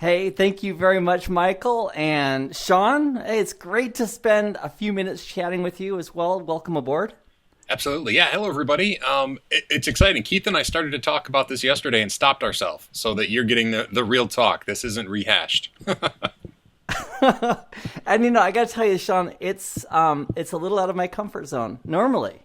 Hey, thank you very much, Michael. And Shawn, hey, it's great to spend a few minutes chatting with you as well. Welcome aboard. Absolutely. Yeah. Hello, everybody. It's exciting. Keith and I started to talk about this yesterday and stopped ourselves so that you're getting the real talk. This isn't rehashed. And I got to tell you, Shawn, it's a little out of my comfort zone normally,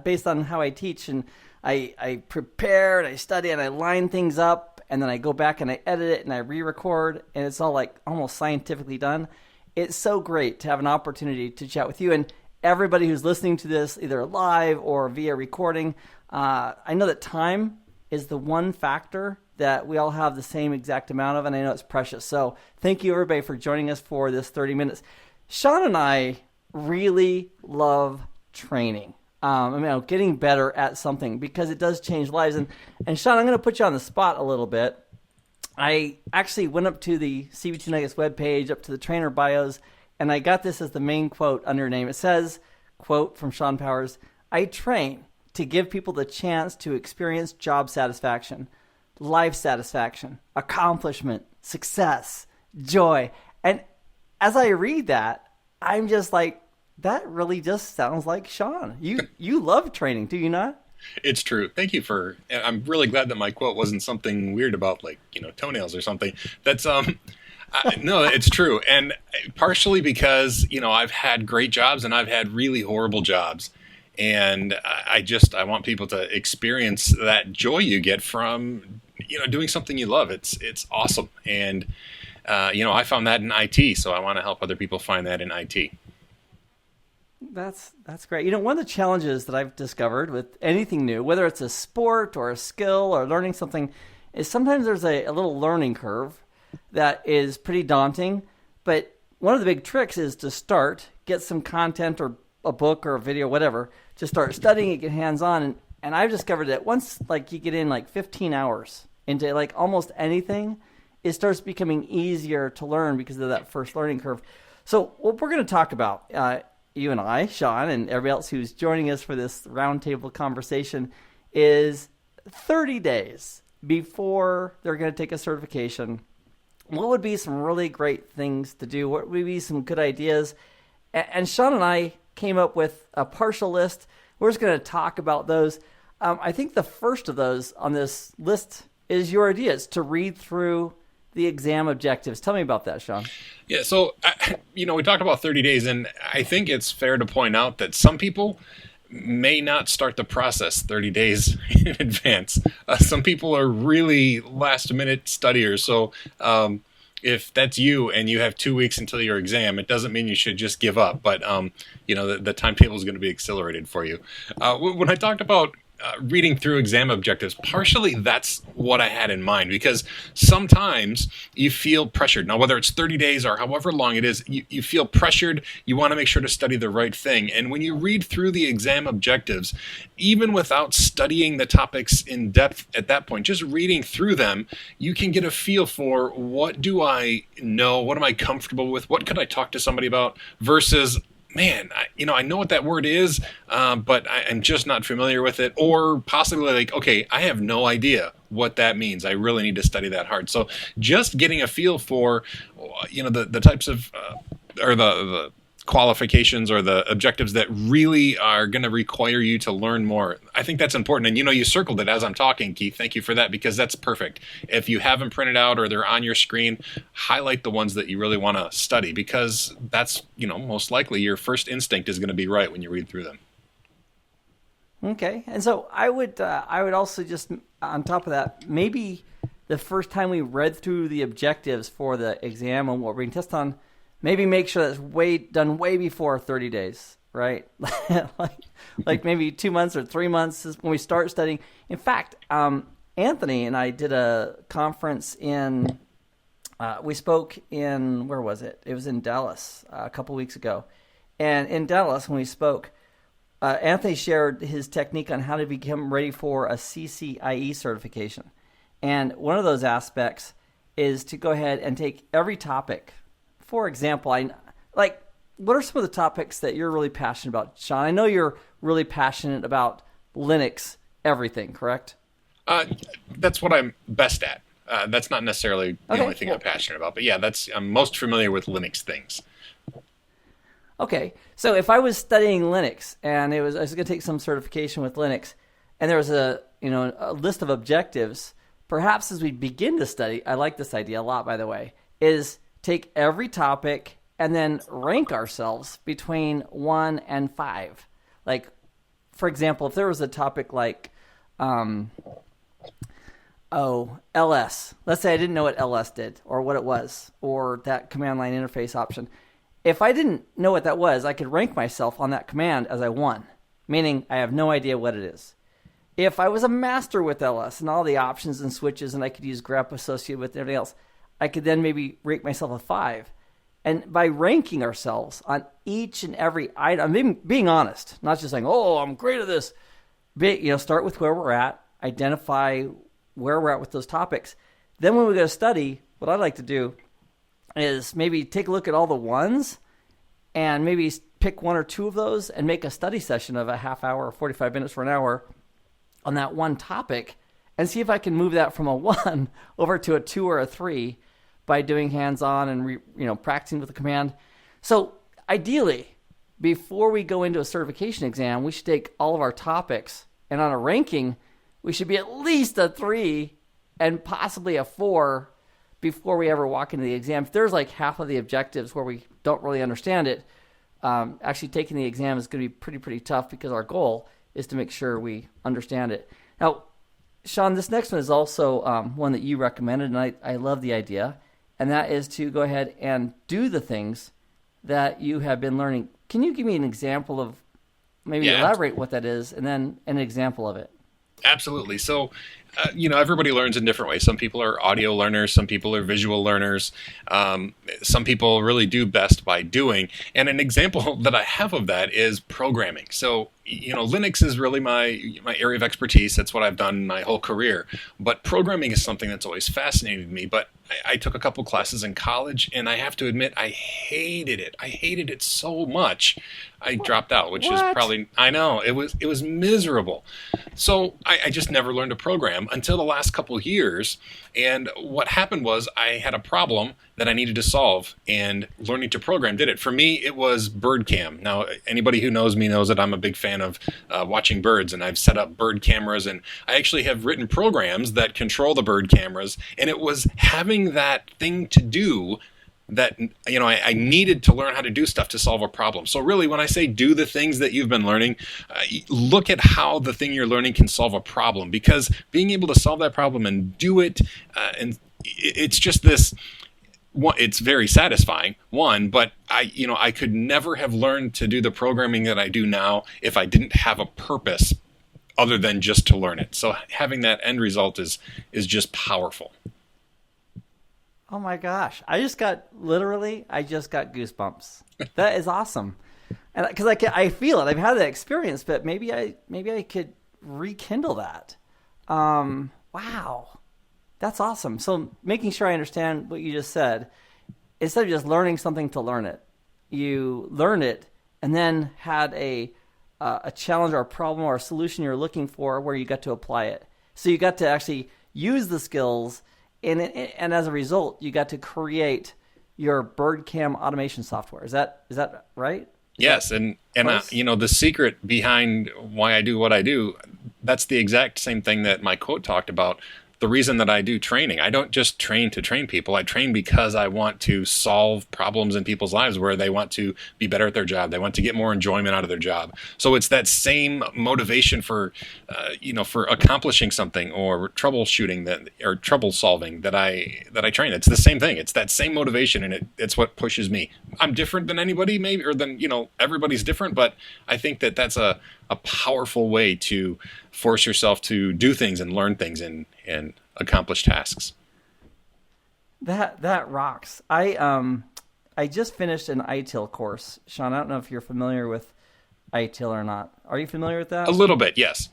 based on how I teach, and I prepare and I study and I line things up, and then I go back and I edit it and I re-record, and it's all like almost scientifically done. It's so great to have an opportunity to chat with you and everybody who's listening to this, either live or via recording. I know that time is the one factor that we all have the same exact amount of, and I know it's precious. So thank you, everybody, for joining us for this 30 minutes. Shawn and I really love training. Getting better at something, because it does change lives. And Shawn, I'm going to put you on the spot a little bit. I actually went up to the CB2 Nuggets webpage, up to the trainer bios, and I got this as the main quote under your name. It says, quote from Shawn Powers, "I train to give people the chance to experience job satisfaction, life satisfaction, accomplishment, success, joy." And as I read that, I'm just like, that really just sounds like Shawn. You love training, do you not? It's true. Thank you I'm really glad that my quote wasn't something weird about toenails or something. No, it's true. And partially because, I've had great jobs and I've had really horrible jobs. And I want people to experience that joy you get from, doing something you love. It's awesome. And, I found that in IT, so I want to help other people find that in IT. That's great. One of the challenges that I've discovered with anything new, whether it's a sport or a skill or learning something, is sometimes there's a little learning curve that is pretty daunting. But one of the big tricks is to get some content or a book or a video, whatever, just start studying it, get hands-on. And I've discovered that once you get in 15 hours into almost anything, it starts becoming easier to learn because of that first learning curve. So what we're going to talk about, you and I, Shawn, and everybody else who's joining us for this roundtable conversation, is 30 days before they're going to take a certification. What would be some really great things to do? What would be some good ideas? And Shawn and I came up with a partial list. We're just going to talk about those. I think the first of those on this list is your idea. It's to read through the exam objectives. Tell me about that, Shawn. Yeah, so, we talked about 30 days, and I think it's fair to point out that some people may not start the process 30 days in advance. Some people are really last-minute studiers, so if that's you and you have 2 weeks until your exam, it doesn't mean you should just give up, but, the timetable is going to be accelerated for you. When I talked about reading through exam objectives, partially that's what I had in mind, because sometimes you feel pressured. Now, whether it's 30 days or however long it is, you feel pressured. You want to make sure to study the right thing. And when you read through the exam objectives, even without studying the topics in depth at that point, just reading through them, you can get a feel for, what do I know? What am I comfortable with? What could I talk to somebody about? Versus, man, I know what that word is, but I'm just not familiar with it. Or possibly okay, I have no idea what that means. I really need to study that hard. So just getting a feel for, the types of, or the qualifications or the objectives that really are going to require you to learn more. I think that's important. And you circled it as I'm talking, Keith. Thank you for that, because that's perfect. If you have them printed out or they're on your screen, highlight the ones that you really want to study, because that's, most likely your first instinct is going to be right when you read through them. Okay. And so I would also just, on top of that, maybe the first time we read through the objectives for the exam and what we're going to test on, maybe make sure that's done way before 30 days, right? like maybe 2 months or 3 months is when we start studying. In fact, Anthony and I did a conference we spoke in, where was it? It was in Dallas a couple weeks ago. And in Dallas, when we spoke, Anthony shared his technique on how to become ready for a CCIE certification. And one of those aspects is to go ahead and take every topic. For example, what are some of the topics that you're really passionate about, Shawn? I know you're really passionate about Linux everything, correct? That's what I'm best at. That's not necessarily the Okay, only thing I'm passionate about, but yeah, I'm most familiar with Linux things. Okay, so if I was studying Linux and I was going to take some certification with Linux, and there was a list of objectives, perhaps as we begin to study, I like this idea a lot, by the way, is take every topic and then rank ourselves between 1 and 5. Like, for example, if there was a topic like, LS. Let's say I didn't know what LS did or what it was, or that command line interface option. If I didn't know what that was, I could rank myself on that command as I 1, meaning I have no idea what it is. If I was a master with LS and all the options and switches, and I could use grep associated with everything else, I could then maybe rate myself a 5. And by ranking ourselves on each and every item, being honest, not just saying, oh, I'm great at this. Start with where we're at, identify where we're at with those topics. Then when we go to study, what I like to do is maybe take a look at all the ones and maybe pick 1 or 2 of those and make a study session of a half hour or 45 minutes for an hour on that one topic and see if I can move that from a 1 over to a 2 or a 3 by doing hands-on and practicing with the command. So ideally, before we go into a certification exam, we should take all of our topics, and on a ranking, we should be at least a 3 and possibly a 4 before we ever walk into the exam. If there's like half of the objectives where we don't really understand it, actually taking the exam is going to be pretty tough, because our goal is to make sure we understand it. Now, Shawn, this next one is also one that you recommended, and I love the idea, and that is to go ahead and do the things that you have been learning. Can you give me an example of, maybe elaborate what that is, and then an example of it? Absolutely. So, everybody learns in different ways. Some people are audio learners. Some people are visual learners. Some people really do best by doing. And an example that I have of that is programming. So, Linux is really my area of expertise. That's what I've done my whole career. But programming is something that's always fascinated me. But I took a couple classes in college, and I have to admit, I hated it. I hated it so much. I dropped out, which is probably, I know, it was miserable. So I just never learned to program until the last couple years. And what happened was I had a problem that I needed to solve, and learning to program did it. For me, it was bird cam. Now, anybody who knows me knows that I'm a big fan of watching birds, and I've set up bird cameras, and I actually have written programs that control the bird cameras. And it was having that thing to do that, I needed to learn how to do stuff to solve a problem. So really, when I say do the things that you've been learning, look at how the thing you're learning can solve a problem, because being able to solve that problem and do it, and it's just this, it's very satisfying, but I could never have learned to do the programming that I do now if I didn't have a purpose other than just to learn it. So having that end result is just powerful. Oh my gosh. I just got goosebumps. That is awesome. And because I feel it. I've had that experience, but maybe I could rekindle that. Wow. That's awesome. So making sure I understand what you just said, instead of just learning something to learn it, you learned it and then had a challenge or a problem or a solution you're looking for where you got to apply it. So you got to actually use the skills, and as a result, you got to create your bird cam automation software. Is that right? Yes, and the secret behind why I do what I do, that's the exact same thing that my quote talked about. The reason that I do training, I don't just train to train people. I train because I want to solve problems in people's lives where they want to be better at their job. They want to get more enjoyment out of their job. So it's that same motivation for accomplishing something or troubleshooting or trouble solving that I train. It's the same thing. It's that same motivation, and it's what pushes me. I'm different than anybody, maybe, or than everybody's different, but I think that that's a powerful way to force yourself to do things and learn things and accomplish tasks. That rocks. I just finished an ITIL course. Shawn, I don't know if you're familiar with ITIL or not. Are you familiar with that? A little bit, yes.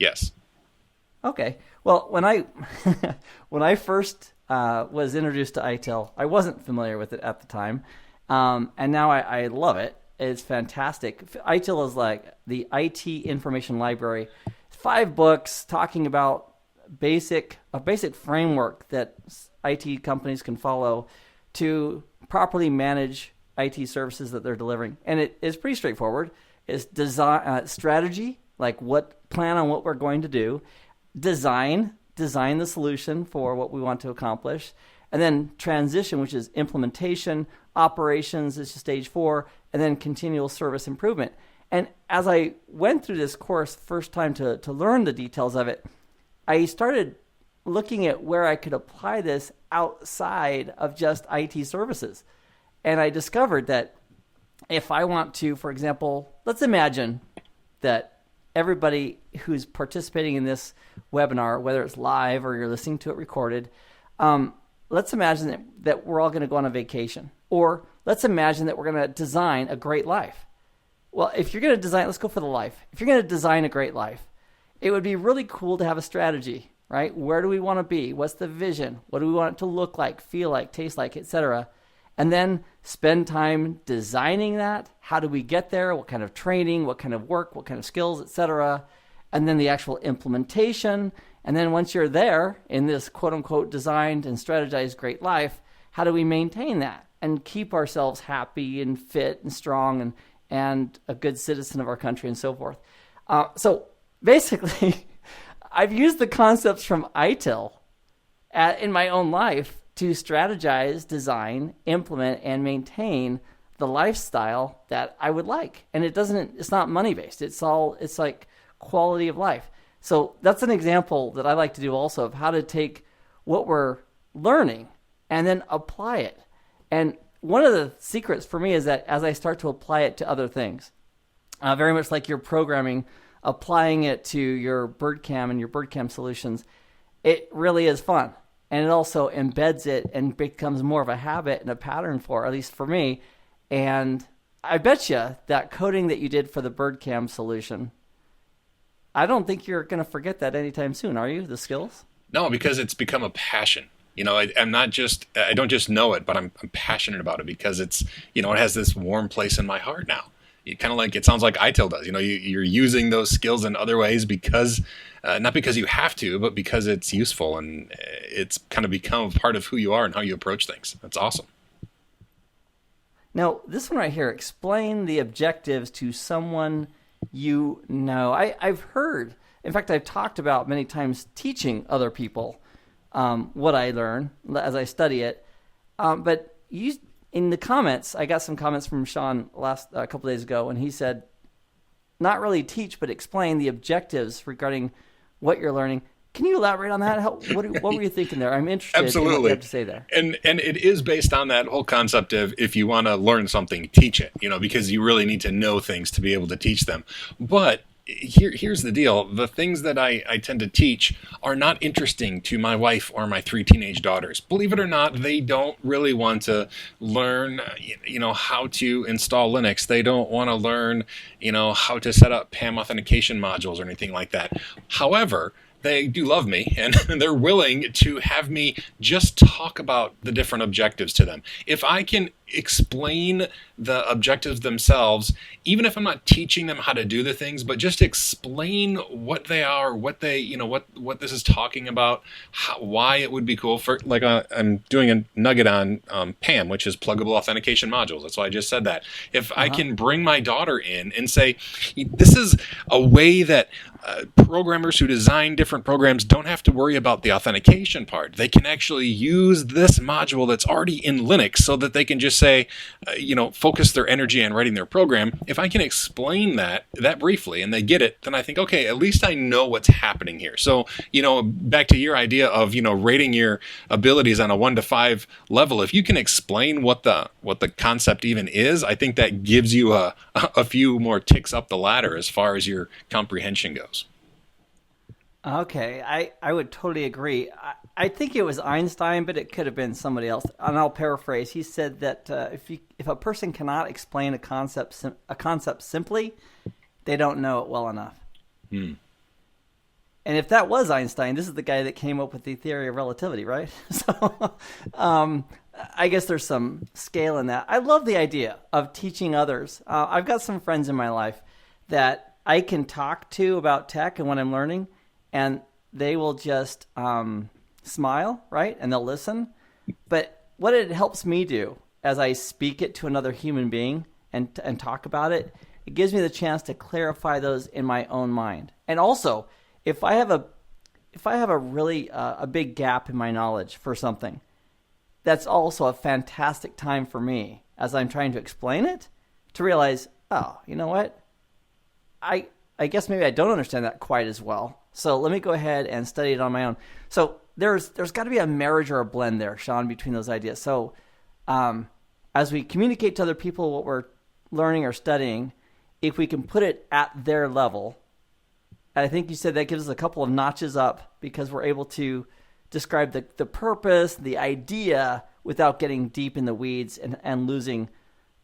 Okay. Well, when I first was introduced to ITIL, I wasn't familiar with it at the time, and now I love it. It's fantastic. ITIL is like the IT information library. 5 books talking about a basic framework that IT companies can follow to properly manage IT services that they're delivering. And it is pretty straightforward. It's design, strategy, like plan on what we're going to do, design the solution for what we want to accomplish, and then transition, which is implementation, operations is stage 4, and then continual service improvement. And as I went through this course first time to learn the details of it, I started looking at where I could apply this outside of just IT services. And I discovered that if I want to, for example, let's imagine that everybody who's participating in this webinar, whether it's live or you're listening to it recorded, let's imagine that we're all going to go on a vacation. Or let's imagine that we're going to design a great life. Well, if you're going to design, let's go for the life. If you're going to design a great life, it would be really cool to have a strategy, right? Where do we want to be? What's the vision? What do we want it to look like, feel like, taste like, etc.? And then spend time designing that. How do we get there? What kind of training? What kind of work? What kind of skills, etc.? And then the actual implementation. And then once you're there in this quote-unquote designed and strategized great life, how do we maintain that and keep ourselves happy and fit and strong and a good citizen of our country and so forth? So basically, I've used the concepts from ITIL in my own life to strategize, design, implement, and maintain the lifestyle that I would like. And it's not money-based. It's like quality of life. So that's an example that I like to do also of how to take what we're learning and then apply it. And one of the secrets for me is that as I start to apply it to other things, very much like your programming, applying it to your BirdCam and your BirdCam solutions, it really is fun. And it also embeds it and becomes more of a habit and a pattern at least for me. And I bet you that coding that you did for the BirdCam solution, I don't think you're going to forget that anytime soon, are you? The skills? No, because it's become a passion. I don't just know it, but I'm passionate about it because it has this warm place in my heart now. It sounds like ITIL does. You're using those skills in other ways because, not because you have to, but because it's useful and it's kind of become part of who you are and how you approach things. That's awesome. Now, this one right here, explain the objectives to someone you know. I've heard, in fact, I've talked about many times teaching other people what I learn as I study it. But in the comments, I got some comments from Shawn a couple days ago, and he said, not really teach, but explain the objectives regarding what you're learning. Can you elaborate on that? What were you thinking there? I'm interested in what you have to say there. And it is based on that whole concept of if you want to learn something, teach it, because you really need to know things to be able to teach them. But here's the deal. The things that I tend to teach are not interesting to my wife or my 3 teenage daughters. Believe it or not, they don't really want to learn, how to install Linux. They don't want to learn, how to set up PAM authentication modules or anything like that. However, they do love me, and they're willing to have me just talk about the different objectives to them. If I can explain the objectives themselves, even if I'm not teaching them how to do the things, but just explain what they are, what they, what this is talking about, why it would be cool for, I'm doing a nugget on PAM, which is pluggable authentication modules. That's why I just said that. If I can bring my daughter in and say, this is a way that programmers who design different programs don't have to worry about the authentication part. They can actually use this module that's already in Linux so that they can just say, focus their energy on writing their program. If I can explain that briefly and they get it, then I think, okay, at least I know what's happening here. So, back to your idea of, rating your abilities on a 1 to 5 level, if you can explain what the concept even is, I think that gives you a few more ticks up the ladder as far as your comprehension goes. Okay, I would totally agree. I think it was Einstein, but it could have been somebody else. And I'll paraphrase. He said that if a person cannot explain a concept simply, they don't know it well enough. And if that was Einstein, this is the guy that came up with the theory of relativity, right? So I guess there's some scale in that. I love the idea of teaching others. I've got some friends in my life that I can talk to about tech and what I'm learning, and they will just smile, right? And they'll listen. But what it helps me do as I speak it to another human being and talk about it, it gives me the chance to clarify those in my own mind. And also, if I have a really a big gap in my knowledge for something, that's also a fantastic time for me as I'm trying to explain it to realize, oh, you know what? I guess maybe I don't understand that quite as well. So let me go ahead and study it on my own. So there's got to be a marriage or a blend there, Shawn, between those ideas. So as we communicate to other people what we're learning or studying, if we can put it at their level, I think you said that gives us a couple of notches up because we're able to describe the purpose, the idea, without getting deep in the weeds and losing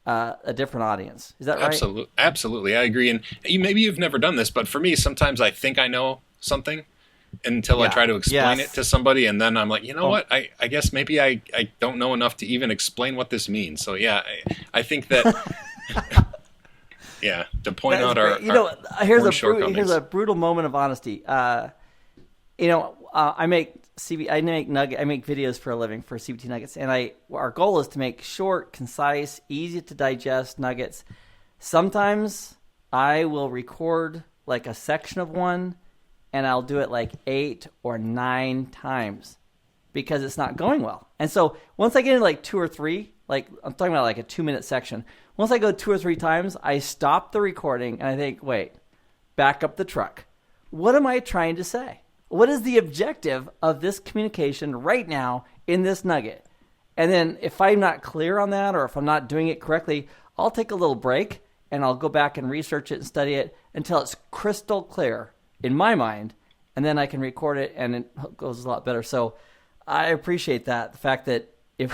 a different audience. Is that right? Absolutely. I agree. And maybe you've never done this, but for me, sometimes I think I know something until I try to explain it to somebody. And then I'm like, you know what? I guess maybe I don't know enough to even explain what this means. So yeah, I think that, yeah, to point out our, here's a brutal moment of honesty. I make videos for a living for CBT Nuggets, and our goal is to make short, concise, easy to digest nuggets. Sometimes I will record like a section of one, and I'll do it like 8 or 9 times because it's not going well. And so once I get into like 2 or 3, like I'm talking about like a 2-minute section, once I go 2 or 3 times, I stop the recording and I think, wait, back up the truck. What am I trying to say? What is the objective of this communication right now in this nugget? And then if I'm not clear on that, or if I'm not doing it correctly, I'll take a little break and I'll go back and research it and study it until it's crystal clear in my mind. And then I can record it and it goes a lot better. So I appreciate that. The fact that if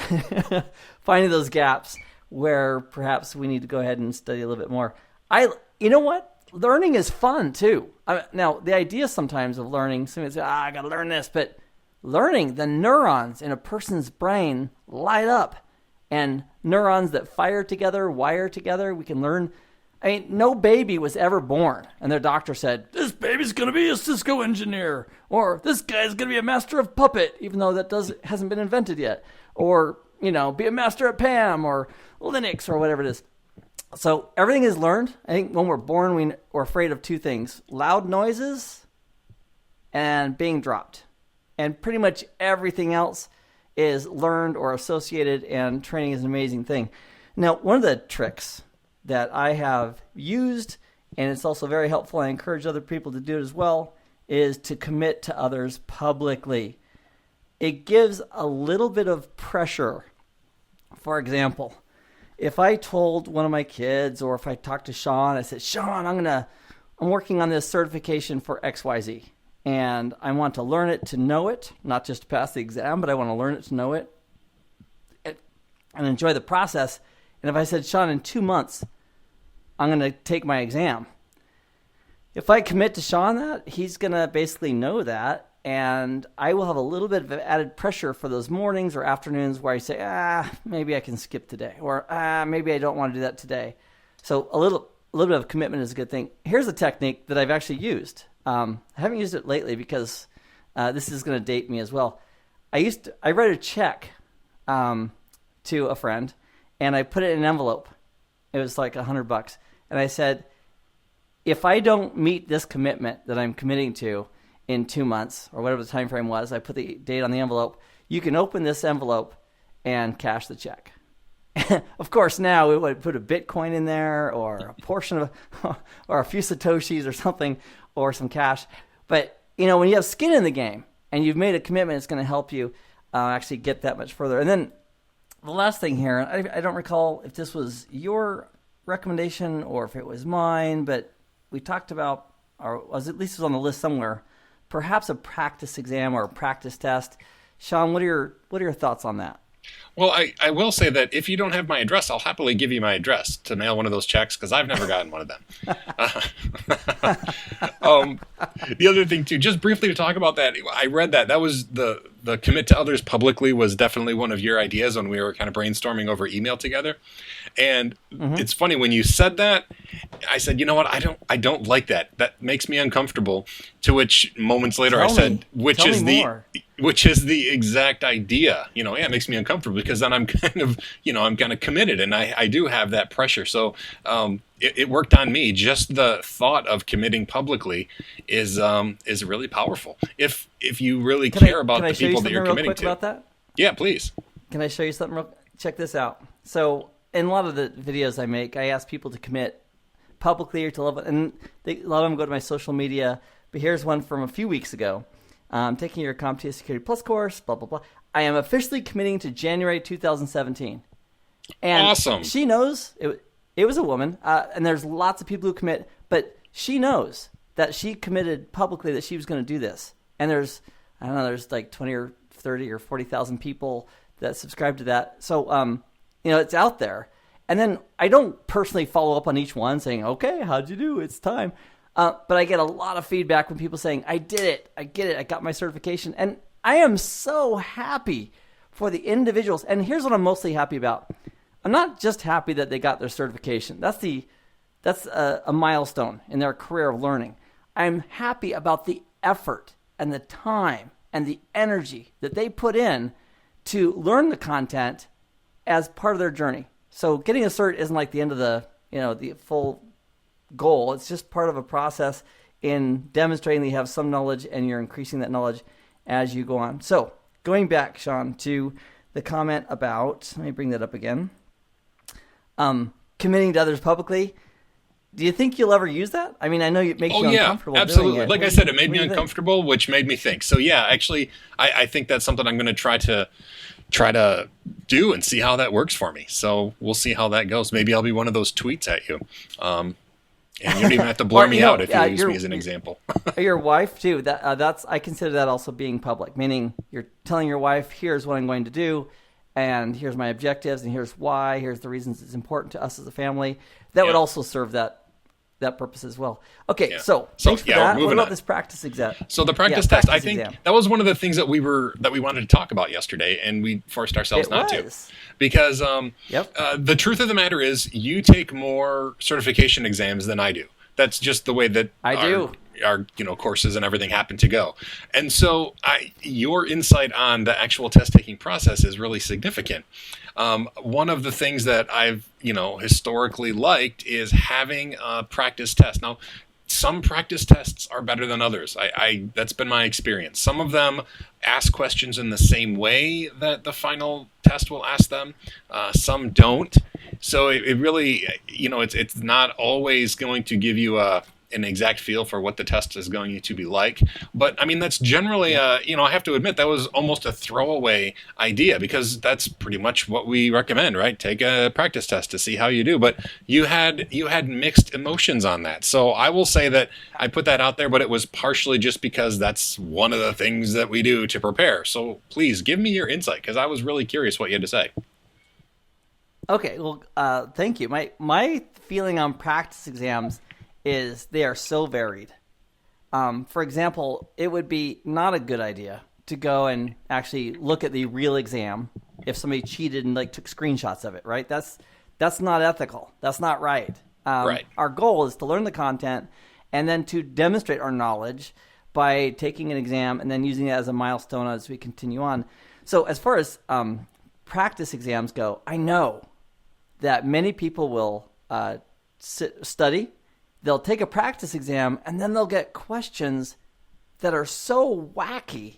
finding those gaps where perhaps we need to go ahead and study a little bit more. You know what? Learning is fun too. Now, the idea sometimes of learning, somebody says, I got to learn this, but learning, the neurons in a person's brain light up, and neurons that fire together, wire together, we can learn. I mean, no baby was ever born, and their doctor said, this baby's going to be a Cisco engineer, or this guy's going to be a master of puppet, even though that hasn't been invented yet, or, be a master at PAM, or Linux, or whatever it is. So everything is learned. I think when we're born, we're afraid of 2 things: loud noises and being dropped. And pretty much everything else is learned or associated, and training is an amazing thing. Now, one of the tricks that I have used, and it's also very helpful, I encourage other people to do it as well, is to commit to others publicly. It gives a little bit of pressure. For example, if I told one of my kids, or if I talked to Shawn, I said, Shawn, I'm working on this certification for XYZ, and I want to learn it to know it, not just to pass the exam, but I want to learn it to know it and enjoy the process. And if I said, Shawn, in 2 months, I'm going to take my exam. If I commit to Shawn that, he's going to basically know that, and I will have a little bit of added pressure for those mornings or afternoons where I say, maybe I can skip today, or maybe I don't want to do that today. So a little bit of commitment is a good thing. Here's a technique that I've actually used. I haven't used it lately because this is going to date me as well. I wrote a check to a friend, and I put it in an envelope. It was like $100, and I said, if I don't meet this commitment that I'm committing to in 2 months, or whatever the time frame was, I put the date on the envelope, you can open this envelope and cash the check. Of course, now we would put a Bitcoin in there, or a portion of, or a few Satoshis or something, or some cash. But, when you have skin in the game and you've made a commitment, it's going to help you actually get that much further. And then the last thing here, I don't recall if this was your recommendation or if it was mine, but we talked about, or at least it was on the list somewhere, perhaps a practice exam or a practice test. Shawn, what are your thoughts on that? Well, I will say that if you don't have my address, I'll happily give you my address to mail one of those checks, because I've never gotten one of them. The other thing, too, just briefly to talk about that, I read that was the commit to others publicly was definitely one of your ideas when we were kind of brainstorming over email together. And It's funny, when you said that, I said, you know what, I don't like that. That makes me uncomfortable. To which moments later I said, which is the which is the exact idea. It makes me uncomfortable because then I'm kind of, I'm kind of committed, and I do have that pressure. So it worked on me. Just the thought of committing publicly is really powerful. If you really care about the people that you're committing to. About that? Yeah, please. Can I show you something real? Check this out. So in a lot of the videos I make, I ask people to commit publicly or to level, and a lot of them go to my social media. But here's one from a few weeks ago. Taking your CompTIA Security Plus course, blah, blah, blah. I am officially committing to January 2017. And awesome. She knows, it was a woman, and there's lots of people who commit, but she knows that she committed publicly that she was going to do this. And there's like 20 or 30 or 40,000 people that subscribe to that. So, it's out there. And then I don't personally follow up on each one saying, okay, how'd you do? It's time. But I get a lot of feedback from people saying, I did it. I get it. I got my certification. And I am so happy for the individuals. And here's what I'm mostly happy about. I'm not just happy that they got their certification. That's a milestone in their career of learning. I'm happy about the effort and the time and the energy that they put in to learn the content as part of their journey. So getting a cert isn't like the end of the full goal. It's just part of a process in demonstrating that you have some knowledge and you're increasing that knowledge as you go on. So going back, Shawn, to the comment about, let me bring that up again, committing to others publicly. Do you think you'll ever use that? I mean, I know it makes you uncomfortable. Absolutely. Doing it. Like I said, it made me uncomfortable, which made me think. So yeah, actually, I think that's something I'm going to try to do and see how that works for me. So we'll see how that goes. Maybe I'll be one of those tweets at you. And you don't even have to blur me out if you use me as an example. Your wife too. That's I consider that also being public, meaning you're telling your wife, "Here's what I'm going to do, and here's my objectives, and here's why. Here's the reasons it's important to us as a family." That would also serve that purpose as well. Okay, so thanks for that. What about this practice exam? So the practice test, I think that was one of the things that we wanted to talk about yesterday, and we forced ourselves not to. Because the truth of the matter is you take more certification exams than I do. That's just the way that our courses and everything happen to go. And so your insight on the actual test taking process is really significant. One of the things that I've historically liked is having a practice test. Now, some practice tests are better than others. That's been my experience. Some of them ask questions in the same way that the final test will ask them. Some don't. So it really, it's not always going to give you an exact feel for what the test is going to be like. But I mean, that's generally, I have to admit that was almost a throwaway idea because that's pretty much what we recommend, right? Take a practice test to see how you do. But you had mixed emotions on that. So I will say that I put that out there, but it was partially just because that's one of the things that we do to prepare. So please give me your insight because I was really curious what you had to say. Okay, well, thank you. My feeling on practice exams is they are so varied. For example, it would be not a good idea to go and actually look at the real exam if somebody cheated and took screenshots of it, right? That's not ethical. That's not right. Right. Our goal is to learn the content and then to demonstrate our knowledge by taking an exam and then using it as a milestone as we continue on. So as far as practice exams go, I know that many people will study. They'll take a practice exam, and then they'll get questions that are so wacky.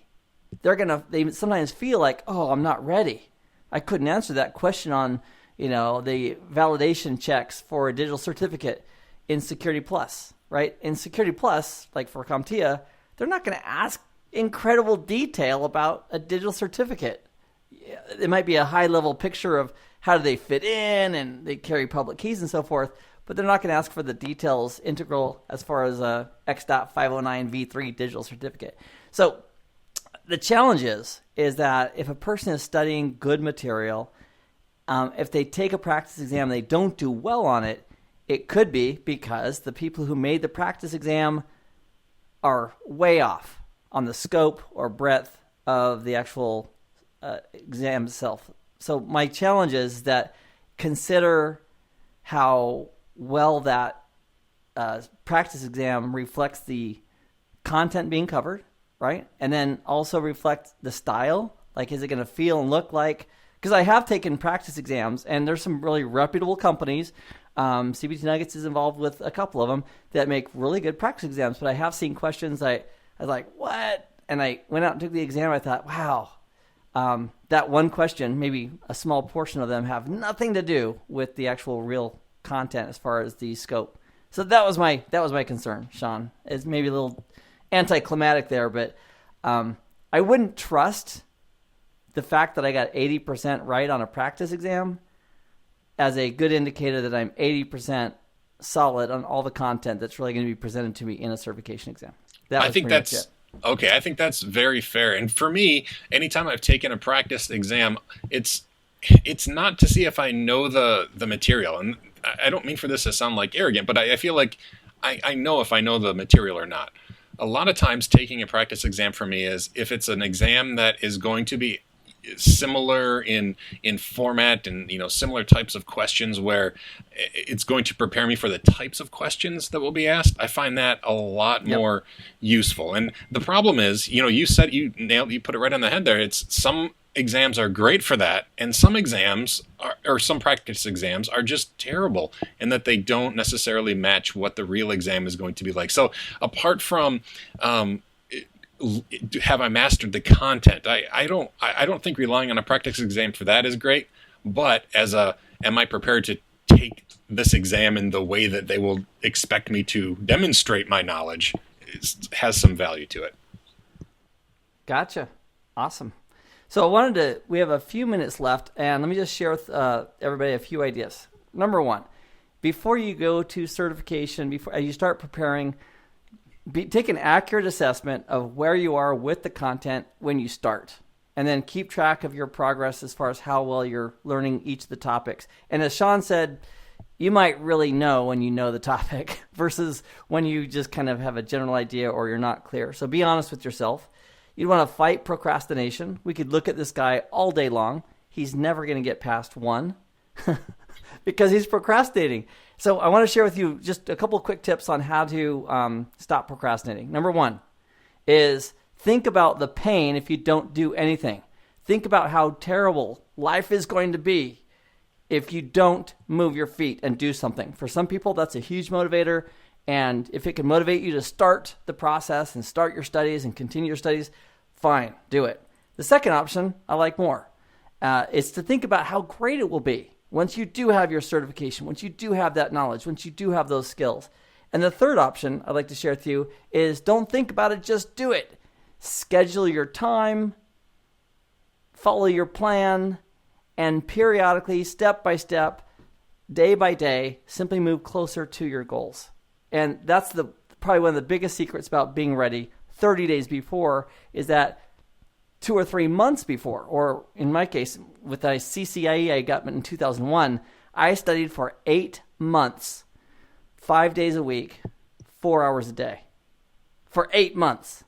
They sometimes feel like, oh, I'm not ready. I couldn't answer that question on, the validation checks for a digital certificate in Security Plus, right? In Security Plus, like for CompTIA, they're not going to ask incredible detail about a digital certificate. It might be a high-level picture of how do they fit in, and they carry public keys and so forth, but they're not going to ask for the details integral as far as a X.509 v3 digital certificate. So the challenge is that if a person is studying good material, if they take a practice exam and they don't do well on it, it could be because the people who made the practice exam are way off on the scope or breadth of the actual exam itself. So my challenge is that consider how well that practice exam reflects the content being covered right? And then also reflect the style. Like, is it going to feel and look like? Because I have taken practice exams, and there's some really reputable companies. CBT Nuggets is involved with a couple of them that make really good practice exams. But I have seen questions I was like, what? And I went out and took the exam. I thought, wow, that one question, maybe a small portion of them have nothing to do with the actual real content as far as the scope. So that was my concern, Shawn. It's maybe a little anticlimactic there, but I wouldn't trust the fact that I got 80% right on a practice exam as a good indicator that I'm 80% solid on all the content that's really going to be presented to me in a certification exam. I think that's okay. I think that's very fair. And for me, anytime I've taken a practice exam, it's not to see if I know the material. And I don't mean for this to sound like arrogant, but I feel like I know if I know the material or not. A lot of times taking a practice exam for me is if it's an exam that is going to be similar in format and similar types of questions where it's going to prepare me for the types of questions that will be asked. I find that a lot more useful. And the problem is, you said you put it right on the head there. It's some exams are great for that, and some exams or some practice exams are just terrible in that they don't necessarily match what the real exam is going to be like. So apart from have I mastered the content? I don't think relying on a practice exam for that is great. But am I prepared to take this exam in the way that they will expect me to demonstrate my knowledge? It has some value to it. Gotcha. Awesome. So we have a few minutes left, and let me just share with everybody a few ideas. Number one, before you go to certification, before you start preparing, take an accurate assessment of where you are with the content when you start, and then keep track of your progress as far as how well you're learning each of the topics. And as Shawn said, you might really know when you know the topic versus when you just kind of have a general idea or you're not clear. So be honest with yourself. You'd want to fight procrastination. We could look at this guy all day long. He's never going to get past one because he's procrastinating. So I want to share with you just a couple of quick tips on how to stop procrastinating. Number one is think about the pain if you don't do anything. Think about how terrible life is going to be if you don't move your feet and do something. For some people, that's a huge motivator. And if it can motivate you to start the process and start your studies and continue your studies, fine, do it. The second option I like more. It's to think about how great it will be once you do have your certification, once you do have that knowledge, once you do have those skills. And the third option I'd like to share with you is don't think about it, just do it. Schedule your time, follow your plan, and periodically, step by step, day by day, simply move closer to your goals. And that's probably one of the biggest secrets about being ready 30 days before is that 2 or 3 months before, or in my case, with a CCIE I got in 2001, I studied for 8 months, 5 days a week, 4 hours a day. For 8 months.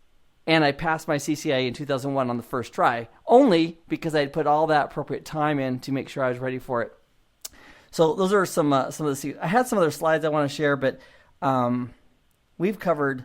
And I passed my CCIE in 2001 on the first try, only because I had put all that appropriate time in to make sure I was ready for it. So those are some of the. I had some other slides I want to share, but we've covered,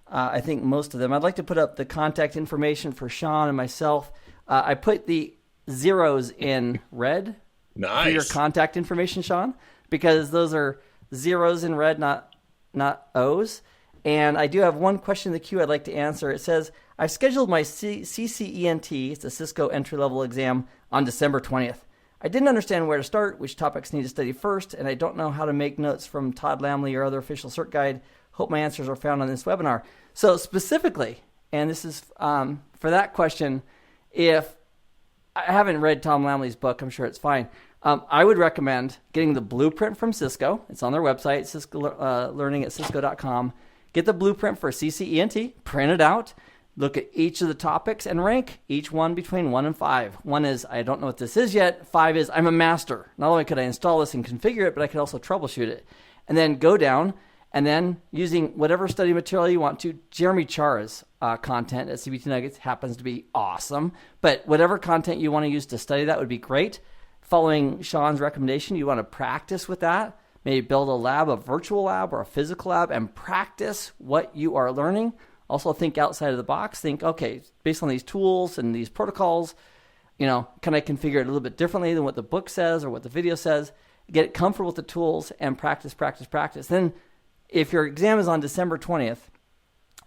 I think, most of them. I'd like to put up the contact information for Shawn and myself. I put the zeros in red for your contact information, Shawn, because those are zeros in red, not O's. And I do have one question in the queue I'd like to answer. It says, I scheduled my CCENT, it's a Cisco entry-level exam, on December 20th. I didn't understand where to start, which topics need to study first, and I don't know how to make notes from Todd Lamley or other official cert guide. Hope my answers are found on this webinar. So specifically, and this is for that question, if I haven't read Tom Lamley's book, I'm sure it's fine. I would recommend getting the blueprint from Cisco. It's on their website, Cisco, learning at cisco.com. Get the blueprint for CCENT, print it out, look at each of the topics, and rank each one between 1 and 5. 1 is, I don't know what this is yet. 5 is, I'm a master. Not only could I install this and configure it, but I could also troubleshoot it. And then go down, and then using whatever study material you want to. Jeremy Chara's content at CBT Nuggets happens to be awesome. But whatever content you want to use to study that would be great. Following Shawn's recommendation, you want to practice with that. Maybe build a lab, a virtual lab or a physical lab, and practice what you are learning Also think outside of the box. Think, okay, based on these tools and these protocols, can I configure it a little bit differently than what the book says or what the video says? Get comfortable with the tools and practice, practice, practice. Then if your exam is on December 20th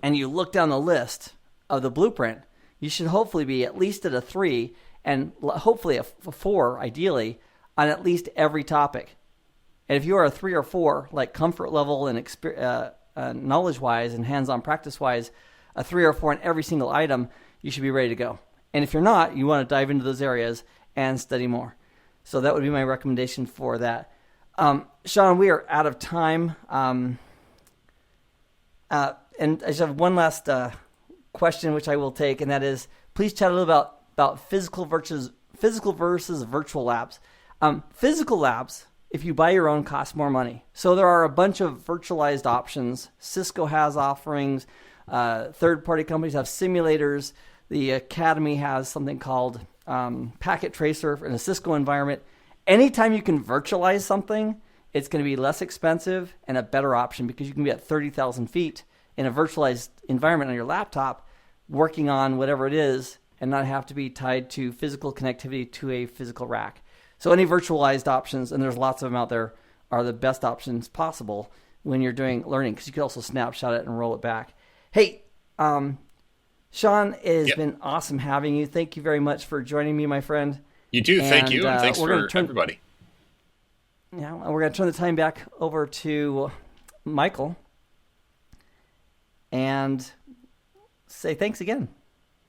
and you look down the list of the blueprint, you should hopefully be at least at a 3 and hopefully a 4, ideally, on at least every topic. And if you are a 3 or 4, like comfort level and knowledge-wise and hands-on practice-wise, a 3 or 4 on every single item, you should be ready to go. And if you're not, you want to dive into those areas and study more. So that would be my recommendation for that. Shawn, we are out of time. And I just have one last question, which I will take, and that is, please chat a little about physical versus virtual labs. Physical labs, if you buy your own, cost more money. So there are a bunch of virtualized options. Cisco has offerings. Third-party companies have simulators. The Academy has something called Packet Tracer in a Cisco environment. Anytime you can virtualize something, it's going to be less expensive and a better option because you can be at 30,000 feet in a virtualized environment on your laptop working on whatever it is and not have to be tied to physical connectivity to a physical rack. So any virtualized options, and there's lots of them out there, are the best options possible when you're doing learning because you can also snapshot it and roll it back. Hey, Shawn, it has been awesome having you. Thank you very much for joining me, my friend. You too. Thank you. And thanks for everybody. Yeah, we're going to turn the time back over to Michael and say thanks again.